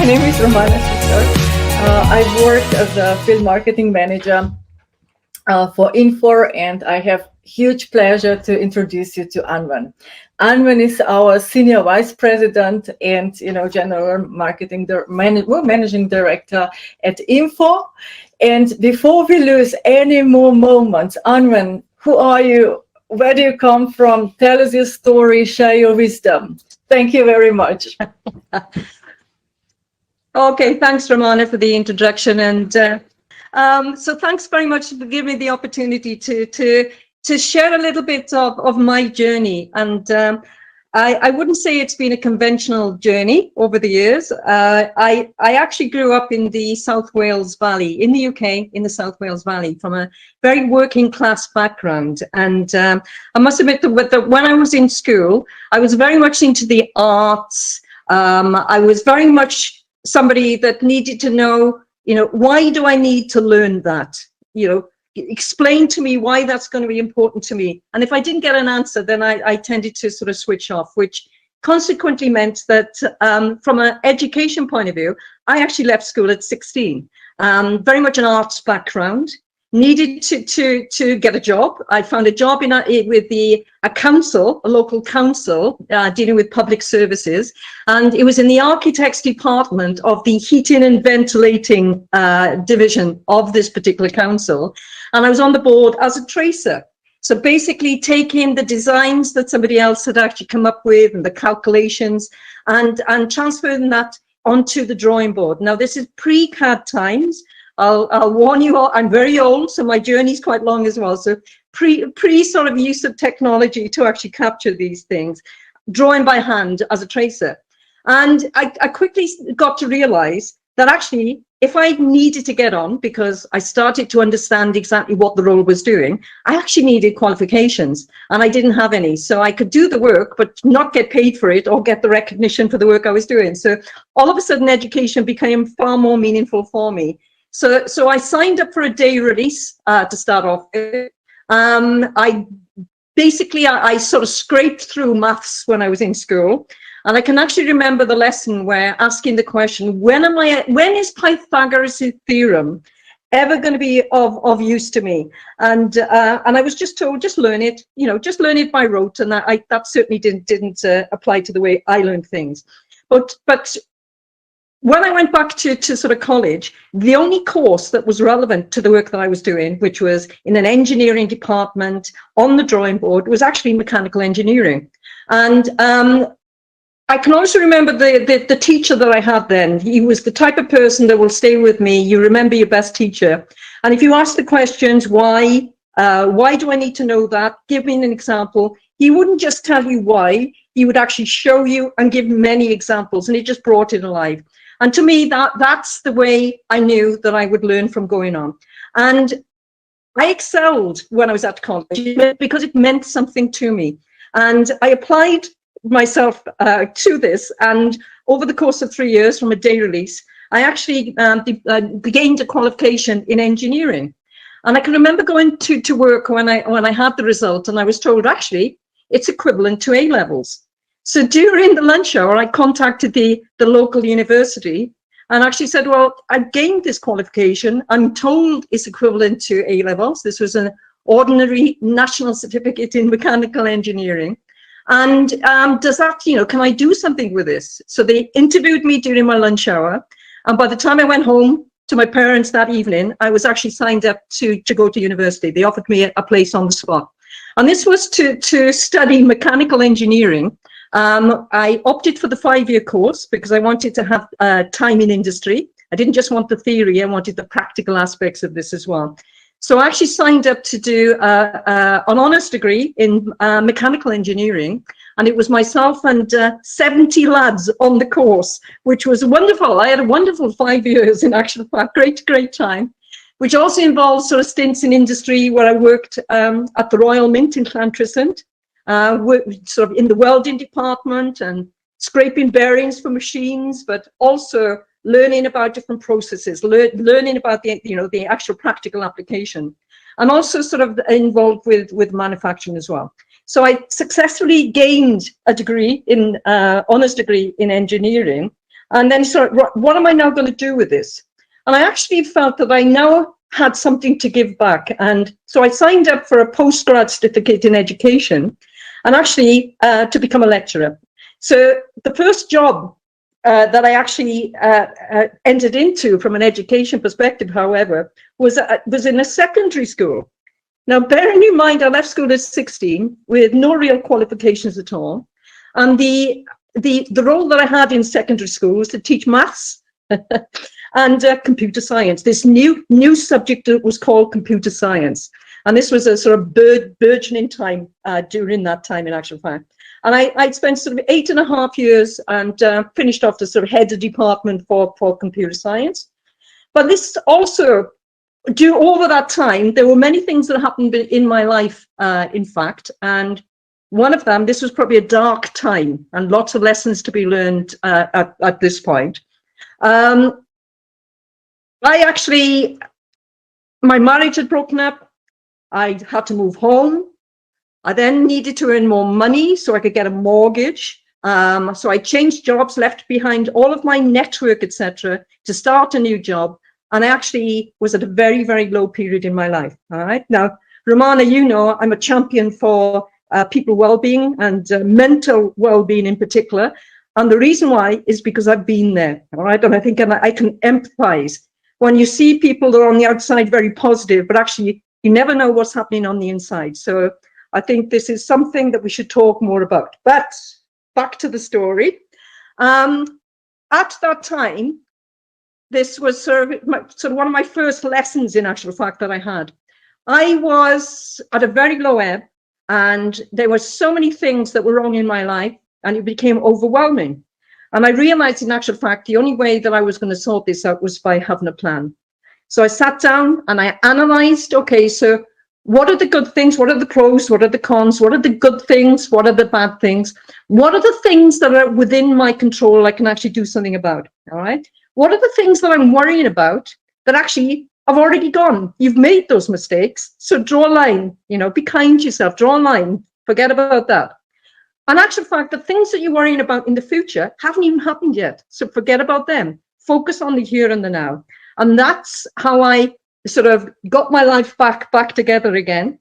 name is Romana Sister. I've worked as a field marketing manager for Infor, and I have huge pleasure to introduce you to Anwen. Anwen is our senior vice president and general marketing managing director at Infor. And before we lose any more moments, Anwen, who are you? Where do you come from? Tell us your story, share your wisdom. Thank you very much. Okay, thanks, Romana, for the introduction. And so thanks very much for giving me the opportunity to share a little bit of my journey. And I wouldn't say it's been a conventional journey over the years. I actually grew up in the South Wales Valley, in the UK, in the South Wales Valley, from a very working class background. And I must admit that when I was in school, I was very much into the arts. I was very much somebody that needed to know, why do I need to learn that? Explain to me why that's going to be important to me. And if I didn't get an answer, then I tended to sort of switch off, which consequently meant that from an education point of view, I actually left school at 16. Very much an arts background. Needed to get a job. I found a job with a council, a local council, dealing with public services, and it was in the architects department of the heating and ventilating division of this particular council, and I was on the board as a tracer. So basically taking the designs that somebody else had actually come up with and the calculations and transferring that onto the drawing board. Now this is pre-CAD times. I'll warn you all, I'm very old, so my journey's quite long as well. So pre sort of use of technology to actually capture these things, drawing by hand as a tracer. And I quickly got to realize that actually, if I needed to get on, because I started to understand exactly what the role was doing, I actually needed qualifications, and I didn't have any. So I could do the work, but not get paid for it or get the recognition for the work I was doing. So all of a sudden, education became far more meaningful for me. So I signed up for a day release to start off with. I sort of scraped through maths when I was in school, and I can actually remember the lesson where asking the question, when is Pythagoras' theorem ever going to be of use to me? And I was just told, just learn it, just learn it by rote, and that certainly didn't apply to the way I learned things. But when I went back to sort of college, the only course that was relevant to the work that I was doing, which was in an engineering department on the drawing board, was actually mechanical engineering. And I can also remember the teacher that I had then. He was the type of person that will stay with me. You remember your best teacher. And if you ask the questions, why do I need to know that? Give me an example. He wouldn't just tell you why. He would actually show you and give many examples, and he just brought it alive. And to me, that's the way I knew that I would learn from going on. And I excelled when I was at college because it meant something to me. And I applied myself to this. And over the course of 3 years from a day release, I actually gained a qualification in engineering. And I can remember going to work when I had the result, and I was told, actually, it's equivalent to A-levels. So during the lunch hour, I contacted the local university and actually said, well, I've gained this qualification. I'm told it's equivalent to A-levels. This was an ordinary national certificate in mechanical engineering. And does that, can I do something with this? So they interviewed me during my lunch hour. And by the time I went home to my parents that evening, I was actually signed up to go to university. They offered me a place on the spot. And this was to study mechanical engineering. I opted for the 5-year course because I wanted to have time in industry. I didn't just want the theory, I wanted the practical aspects of this as well. So I actually signed up to do an honours degree in mechanical engineering, and it was myself and 70 lads on the course, which was wonderful. I had a wonderful 5 years in actual fact, great time, which also involves sort of stints in industry where I worked at the Royal Mint in Llantrisant. Sort of in the welding department and scraping bearings for machines, but also learning about different processes, learning about the actual practical application, and also sort of involved with manufacturing as well. So I successfully gained a degree in honours degree in engineering, And then sort of, what am I now going to do with this? And I actually felt that I now had something to give back. And so I signed up for a postgrad certificate in education and actually to become a lecturer. So the first job that I actually entered into from an education perspective, however, was in a secondary school. Now, bearing in mind, I left school at 16 with no real qualifications at all. And the role that I had in secondary school was to teach maths and computer science, this new subject that was called computer science. And this was a sort of burgeoning time during that time, in actual fact. And I'd spent sort of 8.5 years and finished off the sort of head of department for computer science. But this also, over that time, there were many things that happened in my life, in fact. And one of them, this was probably a dark time and lots of lessons to be learned at this point. My marriage had broken up. I had to move home. I then needed to earn more money so I could get a mortgage. So I changed jobs, left behind all of my network, etc., to start a new job. And I actually was at a very, very low period in my life. All right. Now, Romana, you know, I'm a champion for people well-being and mental well-being in particular. And the reason why is because I've been there. All right. And I think I can empathize when you see people that are on the outside very positive, but actually you never know what's happening on the inside. So I think this is something that we should talk more about. But back to the story. At that time, this was sort of one of my first lessons in actual fact that I had. I was at a very low ebb and there were so many things that were wrong in my life and it became overwhelming. And I realized in actual fact, the only way that I was going to sort this out was by having a plan. So I sat down and I analyzed, okay, so what are the good things? What are the pros? What are the cons? What are the good things? What are the bad things? What are the things that are within my control I can actually do something about? All right. What are the things that I'm worrying about that actually have already gone? You've made those mistakes. So draw a line, be kind to yourself, draw a line, forget about that. And actual fact, the things that you're worrying about in the future haven't even happened yet. So forget about them. Focus on the here and the now. And that's how I sort of got my life back together again,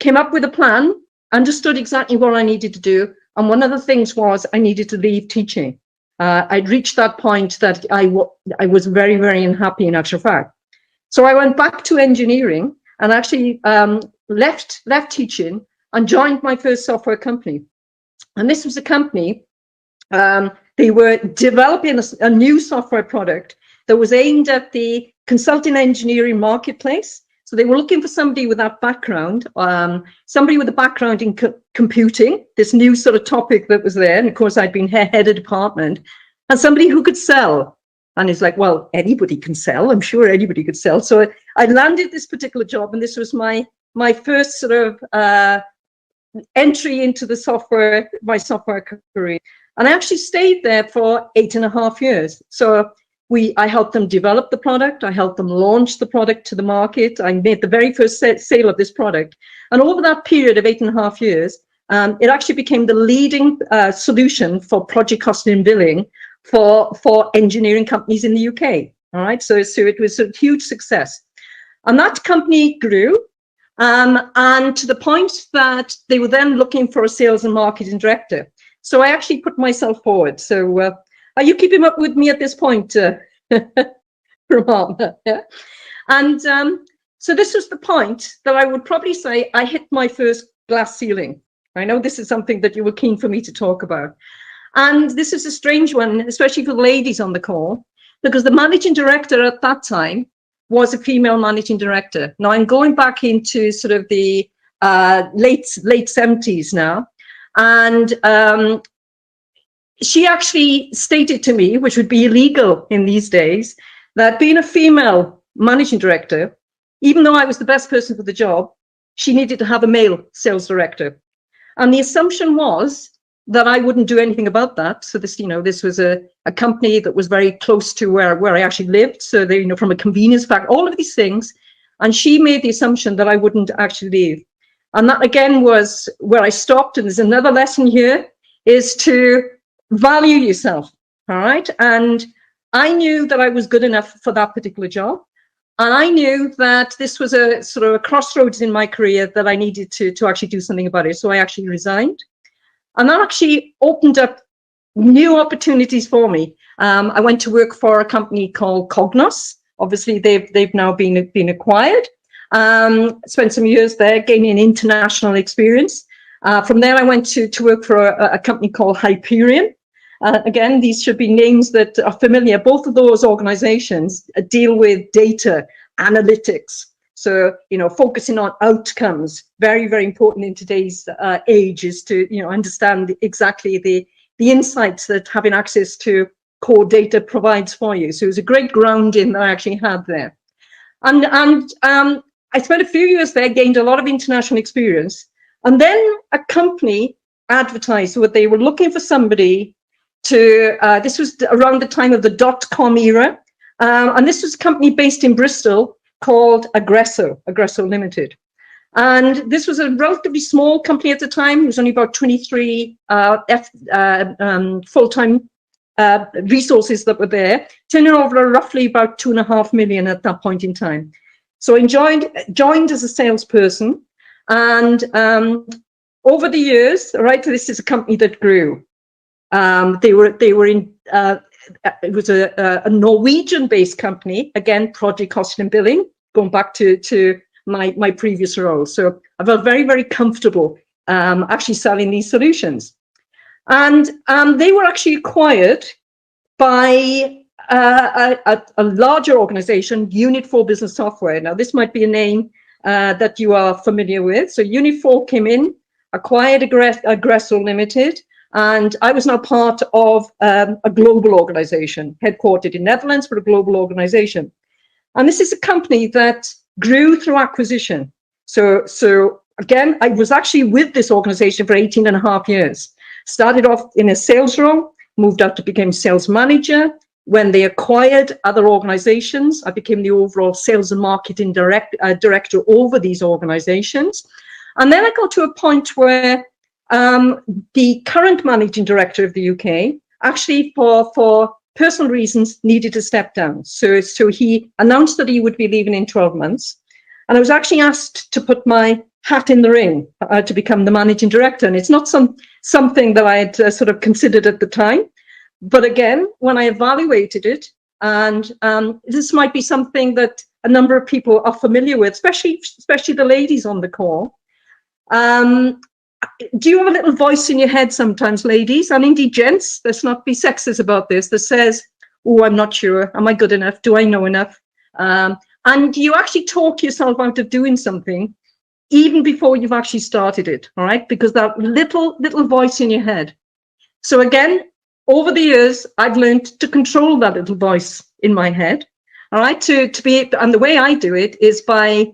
came up with a plan, understood exactly what I needed to do. And one of the things was I needed to leave teaching. I'd reached that point that I was very, very unhappy in actual fact. So I went back to engineering and actually left teaching and joined my first software company. And this was a company, they were developing a new software product that was aimed at the consulting engineering marketplace. So they were looking for somebody with that background, somebody with a background in computing, this new sort of topic that was there. And of course, I'd been head of department, and somebody who could sell. And it's like, well, anybody can sell. I'm sure anybody could sell. So I landed this particular job, and this was my first sort of entry into the my software career. And I actually stayed there for 8.5 years. So I helped them develop the product. I helped them launch the product to the market. I made the very first sale of this product. And over that period of 8.5 years, it actually became the leading solution for project costing and billing for engineering companies in the UK. All right. So it was a huge success. And that company grew. And to the point that they were then looking for a sales and marketing director. So I actually put myself forward. So are you keeping up with me at this point, Ramon? Yeah. And so this was the point that I would probably say I hit my first glass ceiling. I know this is something that you were keen for me to talk about. And this is a strange one, especially for the ladies on the call, because the managing director at that time was a female managing director. Now I'm going back into sort of the late 70s now. And she actually stated to me, which would be illegal in these days, that being a female managing director, even though I was the best person for the job, she needed to have a male sales director. And the assumption was that I wouldn't do anything about that. So this, this was a company that was very close to where I actually lived. So they, from a convenience factor, all of these things. And she made the assumption that I wouldn't actually leave. And that again was where I stopped. And there's another lesson here is to value yourself. all right? And I knew that I was good enough for that particular job. And I knew that this was a sort of a crossroads in my career that I needed to actually do something about it. So I actually resigned. And that actually opened up new opportunities for me. I went to work for a company called Cognos. Obviously, they've now been acquired. Spent some years there, gaining international experience. From there, I went to work for a company called Hyperion. Again, these should be names that are familiar. Both of those organizations deal with data analytics. So, focusing on outcomes, very, very important in today's age, is to, understand exactly the insights that having access to core data provides for you. So it was a great grounding that I actually had there. And I spent a few years there, gained a lot of international experience. And then a company advertised that they were looking for somebody to, this was around the time of the .com era. And this was a company based in Bristol called Aggresso Limited. And this was a relatively small company at the time. It was only about 23 full-time resources that were there, turning over roughly about 2.5 million at that point in time. So I joined as a salesperson. And over the years, right, this is a company that grew. They were in, it was a Norwegian-based company, again, project costing and billing, going back to my previous role. So I felt very, very comfortable actually selling these solutions. And they were actually acquired by a larger organization, Infor Business Software. Now, this might be a name that you are familiar with. So Infor came in, acquired Aggresso Limited, and I was now part of a global organization, headquartered in Netherlands, but a global organization. And this is a company that grew through acquisition. So again, I was actually with this organization for 18.5 years. Started off in a sales role, moved up to become sales manager. When they acquired other organizations, I became the overall sales and marketing director over these organizations. And then I got to a point where the current managing director of the UK actually for personal reasons needed to step down. So he announced that he would be leaving in 12 months. And I was actually asked to put my hat in the ring to become the managing director. And it's not something that I had sort of considered at the time. But again, when I evaluated it, and this might be something that a number of people are familiar with, especially the ladies on the call. Do you have a little voice in your head sometimes, ladies, and indeed gents, let's not be sexist about this, that says, oh, I'm not sure, am I good enough, do I know enough? And you actually talk yourself out of doing something even before you've actually started it, all right? Because that little voice in your head. So again, over the years, I've learned to control that little voice in my head, all right? To be, and the way I do it is by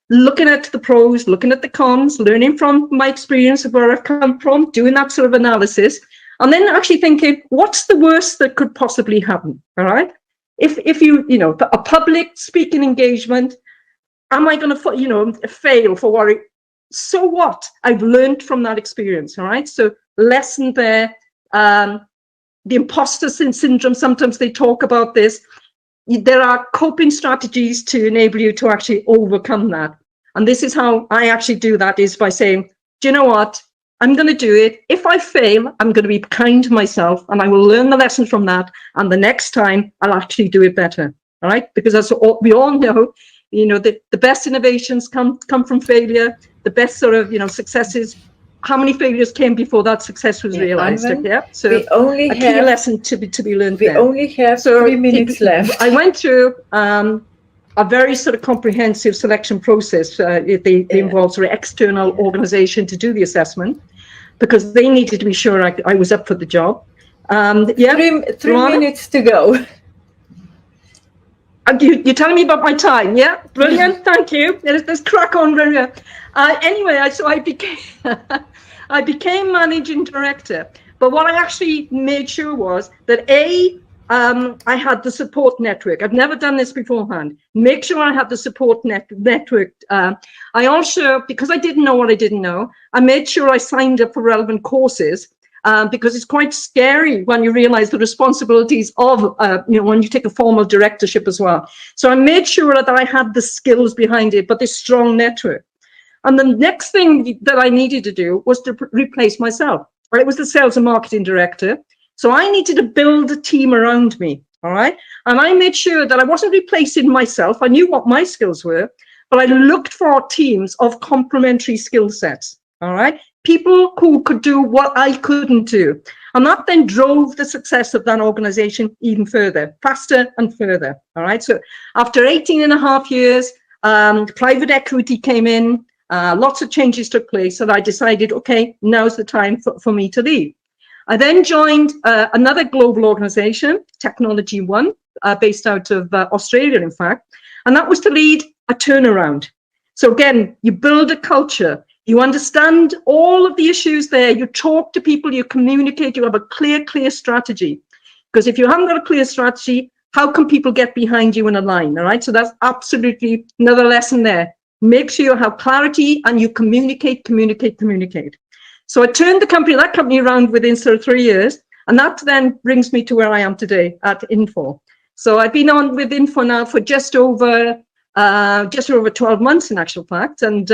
looking at the pros, looking at the cons, learning from my experience of where I've come from, doing that sort of analysis, and then actually thinking, what's the worst that could possibly happen, all right? If you a public speaking engagement, am I going to, fail for what? So what? I've learned from that experience, all right? So lesson there. The imposter syndrome, sometimes they talk about this. There are coping strategies to enable you to actually overcome that. And this is how I actually do that, is by saying, do you know what? I'm going to do it. If I fail, I'm going to be kind to myself and I will learn the lesson from that. And the next time I'll actually do it better. All right. Because as we all know, the best innovations come from failure. The best sort of, successes. How many failures came before that success was realized? Anwen, yeah. So a key lesson to be learned there. We only have 3 minutes left. I went through a very sort of comprehensive selection process. They involved sort of external organization to do the assessment because they needed to be sure I was up for the job. 3 minutes to go. You're telling me about my time, yeah? Brilliant, thank you. Let's crack on. Anyway, so I became I became managing director. But what I actually made sure was that I had the support network. I've never done this beforehand. Make sure I had the support network. I also, because I didn't know what I didn't know, I made sure I signed up for relevant courses. because it's quite scary when you realize the responsibilities of, when you take a formal directorship as well. So I made sure that I had the skills behind it, but this strong network. And the next thing that I needed to do was to replace myself. I was the sales and marketing director. So I needed to build a team around me. All right. And I made sure that I wasn't replacing myself. I knew what my skills were, but I looked for teams of complementary skill sets. All right. People who could do what I couldn't do. And that then drove the success of that organization even further, faster and further. All right. So after 18 and a half years, private equity came in, lots of changes took place, and I decided, okay, now's the time for me to leave. I then joined another global organization, Technology One, based out of Australia, in fact, and that was to lead a turnaround. So again, you build a culture, you understand all of the issues there, you talk to people, you communicate, you have a clear strategy. Because if you haven't got a clear strategy, how can people get behind you in a line, all right? So that's absolutely another lesson there. Make sure you have clarity and you communicate. So I turned that company around within sort of 3 years, and that then brings me to where I am today at Infor. So I've been on with Infor now for just over 12 months in actual fact, and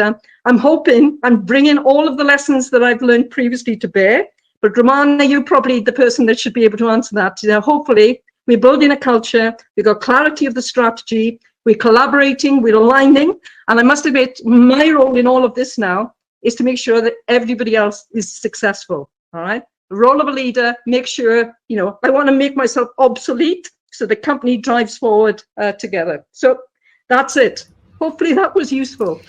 I'm hoping I'm bringing all of the lessons that I've learned previously to bear. But Romana, you're probably the person that should be able to answer that. Hopefully, we're building a culture, we've got clarity of the strategy, we're collaborating, we're aligning, and I must admit, my role in all of this now is to make sure that everybody else is successful, all right? The role of a leader, make sure, I want to make myself obsolete so the company drives forward together. So that's it. Hopefully that was useful.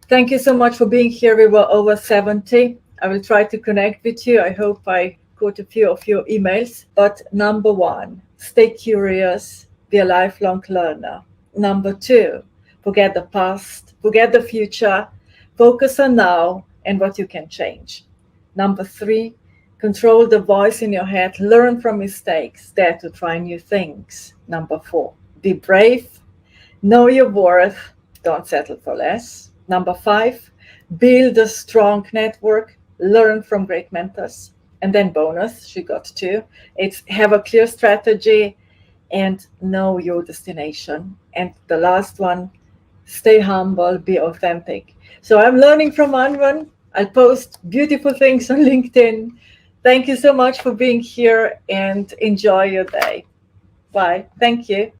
Thank you so much for being here. We were over 70. I will try to connect with you. I hope I got a few of your emails. But number one, stay curious, be a lifelong learner. Number two, forget the past, forget the future, focus on now and what you can change. Number three, control the voice in your head, learn from mistakes, dare to try new things. Number four, be brave, know your worth, don't settle for less. Number five, build a strong network, learn from great mentors. And then bonus, she got two, it's have a clear strategy and know your destination. And the last one, stay humble, be authentic. So I'm learning from Anwen. I'll post beautiful things on LinkedIn. Thank you so much for being here and enjoy your day. Bye. Thank you.